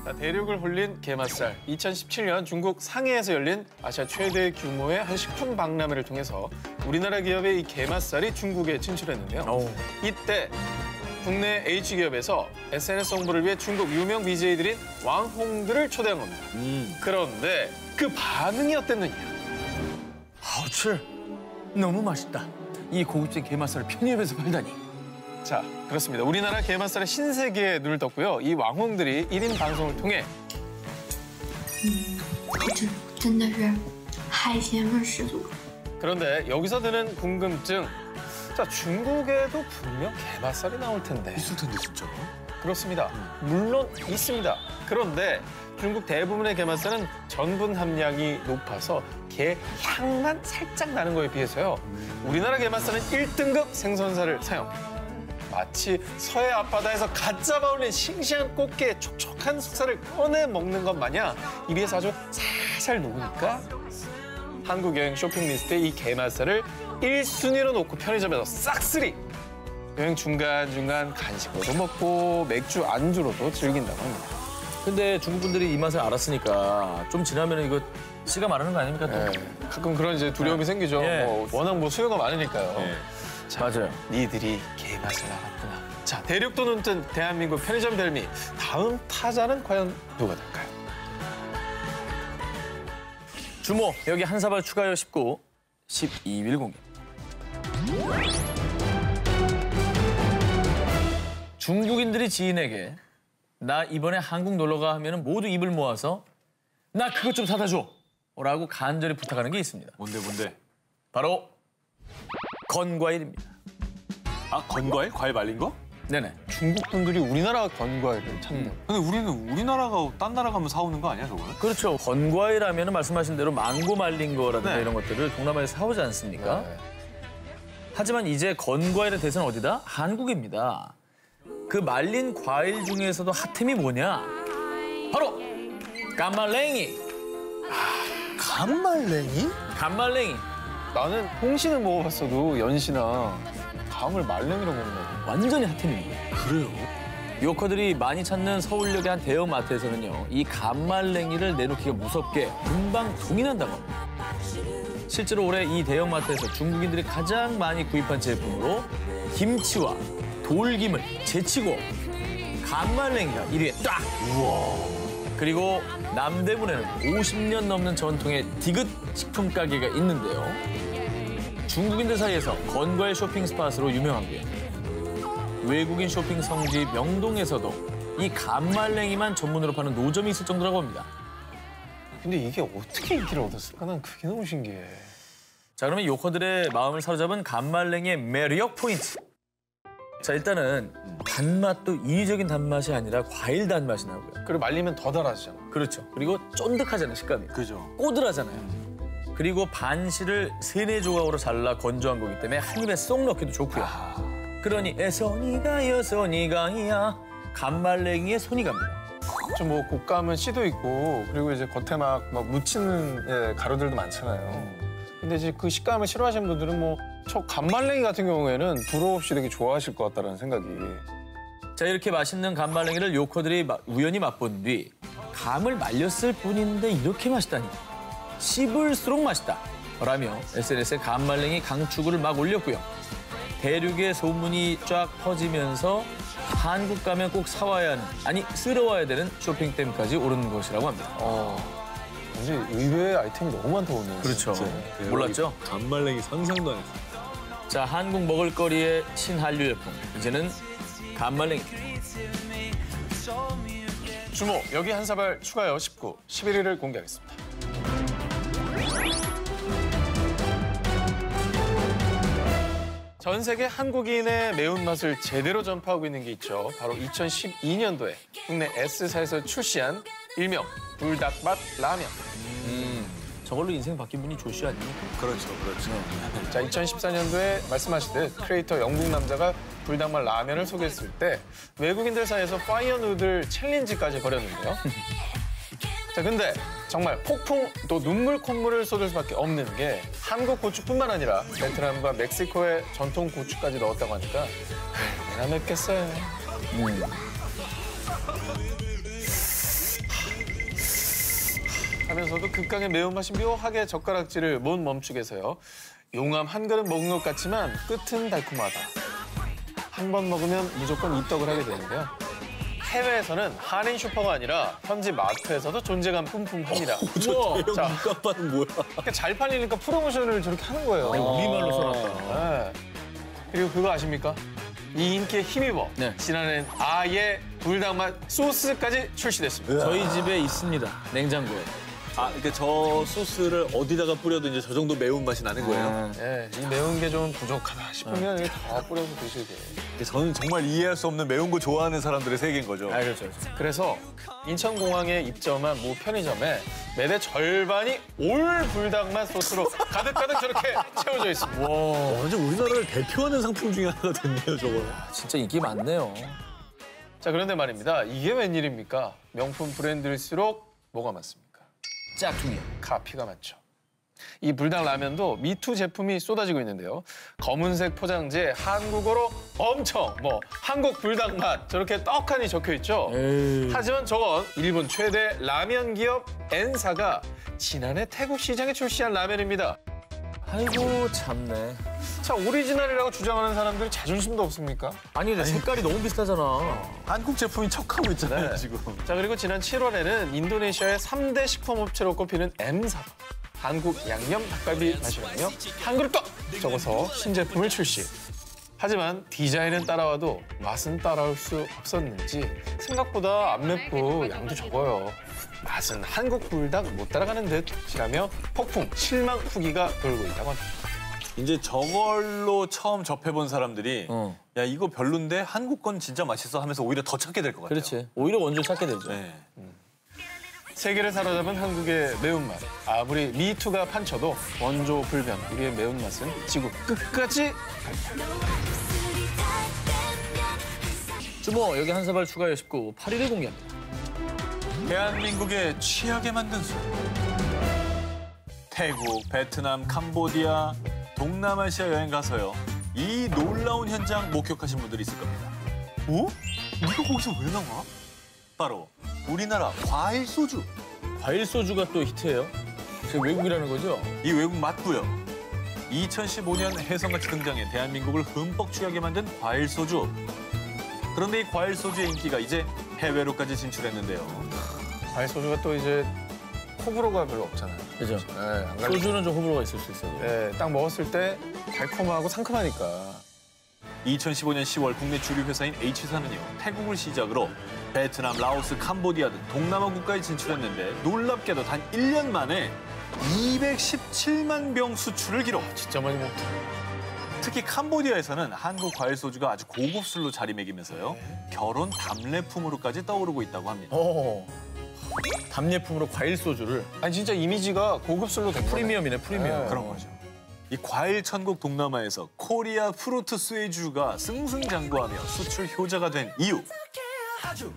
자, 대륙을 홀린 게맛살. 2017년 중국 상해에서 열린 아시아 최대 규모의 한 식품 박람회를 통해서 우리나라 기업의 이 게맛살이 중국에 진출했는데요. 이때 국내 H기업에서 SNS 홍보를 위해 중국 유명 BJ들인 왕홍들을 초대한 겁니다. 그런데 그 반응이 어땠느냐? 아우치, 너무 맛있다. 이 고급진 게맛살을 편의점에서 팔다니. 자, 그렇습니다. 우리나라 게맛살의 신세계에 눈을 떴고요. 이 왕홍들이 1인 방송을 통해 好吃，真的是海鲜味十足。 그런데 여기서 드는 궁금증. 자, 중국에도 분명 게맛살이 나올 텐데. 있을 텐데, 진짜. 그렇습니다. 물론 있습니다. 그런데 중국 대부분의 게맛살은 전분 함량이 높아서 게 향만 살짝 나는 거에 비해서요. 우리나라 게 맛살은 1등급 생선살을 사용. 마치 서해 앞바다에서 갓 잡아올린 싱싱한 꽃게의 촉촉한 속살을 꺼내 먹는 것 마냥 입에서 아주 살살 녹으니까 한국 여행 쇼핑 리스트에 이 게맛살을 1순위로 놓고 편의점에서 싹쓸이 여행 중간중간 간식으로도 먹고 맥주 안주로도 즐긴다고 합니다. 근데 중국 분들이 이 맛을 알았으니까 좀 지나면 이거 씨가 마르는 거 아닙니까? 또? 네, 가끔 그런 이제 두려움이 생기죠. 예. 워낙 수요가 많으니까요. 자, 맞아요. 니들이 게맛을 알았구나. 자, 대륙도 눈뜬 대한민국 편의점 별미. 다음 타자는 과연 누가 될까요? 주모, 여기 한 사발 추가요 19, 12일 공개. 중국인들이 지인에게 나 이번에 한국 놀러가 하면 모두 입을 모아서 나 그것 좀 사다 줘 라고 간절히 부탁하는 게 있습니다. 뭔데? 바로 건과일입니다. 아, 건과일? 과일 말린 거? 네네. 중국 분들이 우리나라 건과일을 찾는. 근데 우리는 우리나라가 딴 나라 가면 사오는 거 아니야, 저거는? 그렇죠. 건과일 하면 말씀하신 대로 망고 말린 거라든가 네. 이런 것들을 동남아에서 사오지 않습니까? 네. 하지만 이제 건과일의 대세는 어디다? 한국입니다. 그 말린 과일 중에서도 핫템이 뭐냐? 바로 감말랭이. 감말랭이? 감말랭이. 나는 홍시는 먹어봤어도 연시나 감을 말랭이로 먹는 거. 완전히 핫템입니다. 그래요? 요커들이 많이 찾는 서울역의 한 대형 마트에서는요, 이 감말랭이를 내놓기가 무섭게 금방 동인한다고 합니다. 실제로 올해 이 대형 마트에서 중국인들이 가장 많이 구입한 제품으로 김치와 돌김을 제치고 감말랭이가 1위에 딱! 우와. 그리고 남대문에는 50년 넘는 전통의 디귿 식품 가게가 있는데요. 중국인들 사이에서 건과일 쇼핑 스팟으로 유명하고요. 외국인 쇼핑 성지 명동에서도 이 감말랭이만 전문으로 파는 노점이 있을 정도라고 합니다. 근데 이게 어떻게 인기를 얻었을까? 난 그게 너무 신기해. 자, 그러면 요커들의 마음을 사로잡은 감말랭이의 매력 포인트. 자, 일단은 단맛도 인위적인 단맛이 아니라 과일 단맛이 나고요. 그리고 말리면 더 달아지잖아. 그렇죠. 그리고 쫀득하잖아요, 식감이. 그죠. 꼬들하잖아요. 그리고 반실을 3-4조각으로 잘라 건조한 거기 때문에 한 입에 쏙 넣기도 좋고요. 그러니 손이가야 감말랭이의 손이 갑니다. 좀 뭐 곶감은 씨도 있고 그리고 이제 겉에 막 묻히는 가루들도 많잖아요. 근데 이제 그 식감을 싫어하시는 분들은 뭐 저 감말랭이 같은 경우에는 불호 없이 되게 좋아하실 것 같다는 생각이. 자, 이렇게 맛있는 감말랭이를 요커들이 우연히 맛본 뒤 감을 말렸을 뿐인데 이렇게 맛있다니. 씹을수록 맛있다. 라며 SNS에 감말랭이 강추구를 막 올렸고요. 대륙의 소문이 쫙 퍼지면서 한국 가면 꼭 사와야 하는, 아니 쓸어와야 되는 쇼핑템까지 오르는 것이라고 합니다. 완전 의외의 아이템이 너무 많다 오늘. 그렇죠. 진짜. 몰랐죠? 감말랭이 상상도 안 했어. 자, 한국 먹을거리의 신한류 열풍. 이제는 감말랭이. 주모, 여기 한 사발 추가요. 19, 11일을 공개하겠습니다. 전 세계 한국인의 매운맛을 제대로 전파하고 있는 게 있죠. 바로 2012년도에 국내 S사에서 출시한 일명 불닭맛 라면. 저걸로 인생 바뀐 분이 조슈 아닙니까? 그렇죠. 자, 2014년도에 말씀하시듯 크리에이터 영국 남자가 불닭맛 라면을 소개했을 때 외국인들 사이에서 파이어 누들 챌린지까지 벌였는데요. 자, 근데 정말 폭풍 또 눈물 콧물을 쏟을 수밖에 없는 게 한국 고추뿐만 아니라 베트남과 멕시코의 전통 고추까지 넣었다고 하니까 얼마나 맵겠어요. 하면서도 극강의 매운맛이 묘하게 젓가락질을 못 멈추게 해서요. 용암 한 그릇 먹은 것 같지만 끝은 달콤하다. 한 번 먹으면 무조건 입덕을 하게 되는데요. 해외에서는 한인 슈퍼가 아니라 현지 마트에서도 존재감 뿜뿜합니다. 자, 깜빡은 뭐야? 그러니까 잘 팔리니까 프로모션을 저렇게 하는 거예요. 우리말로 써놨다. 네. 그리고 그거 아십니까? 이 인기에 힘입어 네. 지난해엔 아예 불닭맛 소스까지 출시됐습니다. 저희 집에 있습니다. 냉장고에. 아, 그러니까 저 소스를 어디다가 뿌려도 이제 저 정도 매운맛이 나는 거예요? 예, 이 매운 게 좀 부족하다 싶으면 이게 다 뿌려서 드시게. 저는 정말 이해할 수 없는 매운 거 좋아하는 사람들의 세계인 거죠. 아, 그렇죠. 그래서 인천공항에 입점한 모 편의점에 매대 절반이 올 불닭맛 소스로 가득가득 저렇게 채워져 있습니다. 완전 우리나라를 대표하는 상품 중에 하나가 됐네요, 저거. 진짜 인기 많네요. 자, 그런데 말입니다. 이게 웬일입니까? 명품 브랜드일수록 뭐가 많습니까? 짝퉁이요. 카피가 많죠. 이 불닭 라면도 미투 제품이 쏟아지고 있는데요. 검은색 포장지에 한국어로 엄청 한국 불닭 맛 저렇게 떡하니 적혀 있죠. 하지만 저건 일본 최대 라면 기업 N사가 지난해 태국 시장에 출시한 라면입니다. 아이고 참네. 자, 오리지널이라고 주장하는 사람들이 자존심도 없습니까? 아니 근데 색깔이 너무 비슷하잖아. 한국 제품이 척하고 있잖아요, 네. 지금. 자, 그리고 지난 7월에는 인도네시아의 3대 식품업체로 꼽히는 M사가 한국 양념 닭갈비 맛이라며 한 그릇 더 적어서 신제품을 출시. 하지만 디자인은 따라와도 맛은 따라올 수 없었는지 생각보다 안 맵고 양도 적어요. 맛은 한국 불닭 못 따라가는 듯이라며 폭풍 실망 후기가 돌고 있다고 합니다. 이제 저걸로 처음 접해본 사람들이 야, 이거 별론데 한국 건 진짜 맛있어 하면서 오히려 더 찾게 될 것 같아요. 그렇지. 오히려 원조 찾게 되죠. 네. 세계를 사로잡은 한국의 매운맛. 아무리 미투가 판쳐도 원조 불변. 우리의 매운맛은 지구 끝까지 주모 여기 한 사발 추가해 19, 8일에 공개합니다. 대한민국의 취하게 만든 술. 태국, 베트남, 캄보디아, 동남아시아 여행 가서요. 이 놀라운 현장 목격하신 분들이 있을 겁니다. 어? 이거 거기서 왜 나와? 바로 우리나라 과일 소주. 과일 소주가 또 히트예요? 그 외국이라는 거죠? 이 외국 맞고요. 2015년 혜성같이 등장해 대한민국을 흠뻑 취하게 만든 과일 소주. 그런데 이 과일 소주의 인기가 이제 해외로까지 진출했는데요. 과일 소주가 또 이제 호불호가 별로 없잖아요. 그죠? 네, 안 갈리죠. 소주는 좀 호불호가 있을 수 있어요. 네, 딱 먹었을 때 달콤하고 상큼하니까. 2015년 10월 국내 주류 회사인 H사는요. 태국을 시작으로 베트남, 라오스, 캄보디아 등 동남아 국가에 진출했는데 놀랍게도 단 1년 만에 217만 병 수출을 기록. 진짜 많이 먹다. 특히 캄보디아에서는 한국 과일 소주가 아주 고급 술로 자리매기면서요. 결혼 답례품으로까지 떠오르고 있다고 합니다. 답례품으로 과일 소주를. 아니 진짜 이미지가 고급술로 된 거네. 프리미엄이네, 프리미엄. 네. 그런 거죠. 이 과일 천국 동남아에서 코리아 프루트 스웨주가 승승장구하며 수출 효자가 된 이유.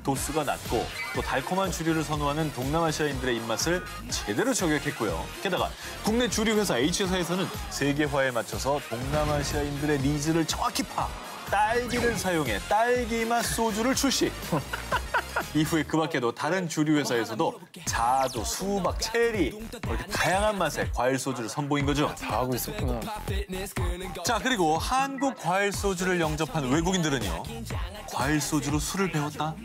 도수가 낮고 또 달콤한 주류를 선호하는 동남아시아인들의 입맛을 제대로 저격했고요. 게다가 국내 주류 회사 H사에서는 세계화에 맞춰서 동남아시아인들의 니즈를 정확히 딸기를 사용해 딸기맛 소주를 출시. 이후에 그 밖에도 다른 주류 회사에서도 자두, 수박, 체리 이렇게 다양한 맛의 과일 소주를 선보인 거죠. 다 하고 있었구나. 자, 그리고 한국 과일 소주를 영접한 외국인들은요. 과일 소주로 술을 배웠다?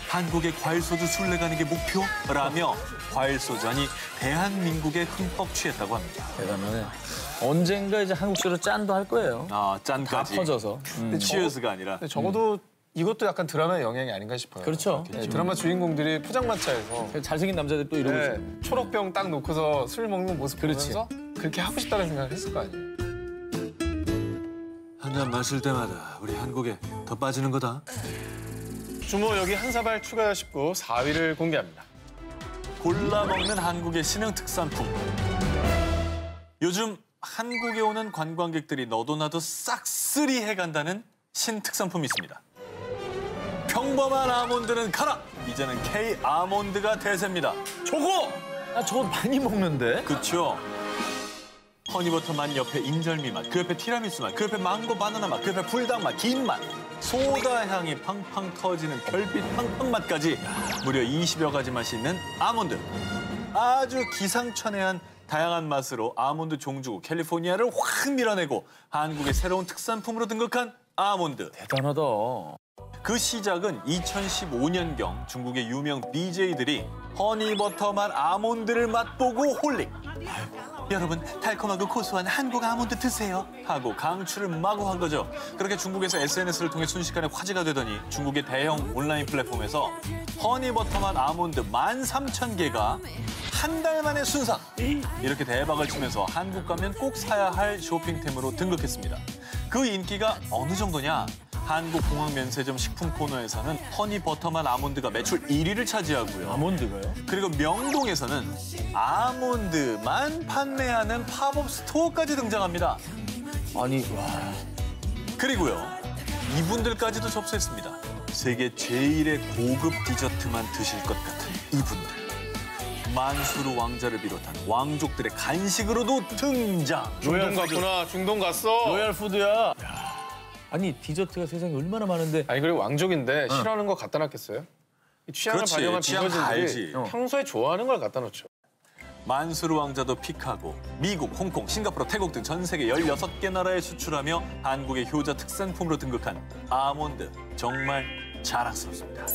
한국의 과일 소주 술래 가는 게 목표라며 과일 소주 아니 대한민국에 흠뻑 취했다고 합니다. 대단하네. 언젠가 이제 한국 술로 짠도 할 거예요. 아, 다 짠까지. 퍼져서. 치어스가 아니라. 근데 적어도 이것도 약간 드라마의 영향이 아닌가 싶어요. 그렇죠. 네, 드라마 주인공들이 포장마차에서 잘생긴 남자들 또 이러고 있어요. 네, 초록병 딱 놓고서 술 먹는 모습 그렇지. 보면서 그렇게 하고 싶다는 생각을 했을 거 아니에요. 한 잔 마실 때마다 우리 한국에 더 빠지는 거다. 주모 여기 한 사발 추가 19 4위를 공개합니다. 골라 먹는 한국의 신흥 특산품. 요즘 한국에 오는 관광객들이 너도 나도 싹쓸이 해간다는 신특산품이 있습니다. 평범한 아몬드는 가라! 이제는 K 아몬드가 대세입니다. 저거! 나 저거 많이 먹는데? 그쵸? 허니버터 맛 옆에 인절미 맛, 그 옆에 티라미수 맛, 그 옆에 망고 바나나 맛, 그 옆에 불닭 맛, 김 맛, 소다 향이 팡팡 터지는 별빛 팡팡 맛까지 무려 20여 가지 맛이 있는 아몬드. 아주 기상천외한 다양한 맛으로 아몬드 종주국 캘리포니아를 확 밀어내고 한국의 새로운 특산품으로 등극한 아몬드. 대단하다. 그 시작은 2015년경 중국의 유명 BJ들이 허니버터맛 아몬드를 맛보고 홀릭. 여러분, 달콤하고 고소한 한국 아몬드 드세요 하고 강추를 마구 한 거죠. 그렇게 중국에서 SNS를 통해 순식간에 화제가 되더니 중국의 대형 온라인 플랫폼에서 허니버터맛 아몬드 13,000개가 한 달 만에 순삭. 이렇게 대박을 치면서 한국 가면 꼭 사야 할 쇼핑템으로 등극했습니다. 그 인기가 어느 정도냐? 한국 공항 면세점 식품 코너에서는 허니버터맛 아몬드가 매출 1위를 차지하고요. 아몬드가요? 그리고 명동에서는 아몬드만 판매하는 팝업 스토어까지 등장합니다. 아니, 와. 그리고요, 이분들까지도 접수했습니다. 세계 제일의 고급 디저트만 드실 것 같은 이분들. 만수르 왕자를 비롯한 왕족들의 간식으로도 등장. 중동 갔구나. 중동 갔어. 로얄 푸드야. 아니, 디저트가 세상에 얼마나 많은데. 아니 그리고 왕족인데 싫어하는 거 갖다 놨겠어요? 이 취향을 그렇지, 발견한 취향 다 비거진들이 알지. 평소에 좋아하는 걸 갖다 놓죠. 만수르 왕자도 픽하고 미국, 홍콩, 싱가포르, 태국 등 전 세계 16개 나라에 수출하며 한국의 효자 특산품으로 등극한 아몬드. 정말 자랑스럽습니다.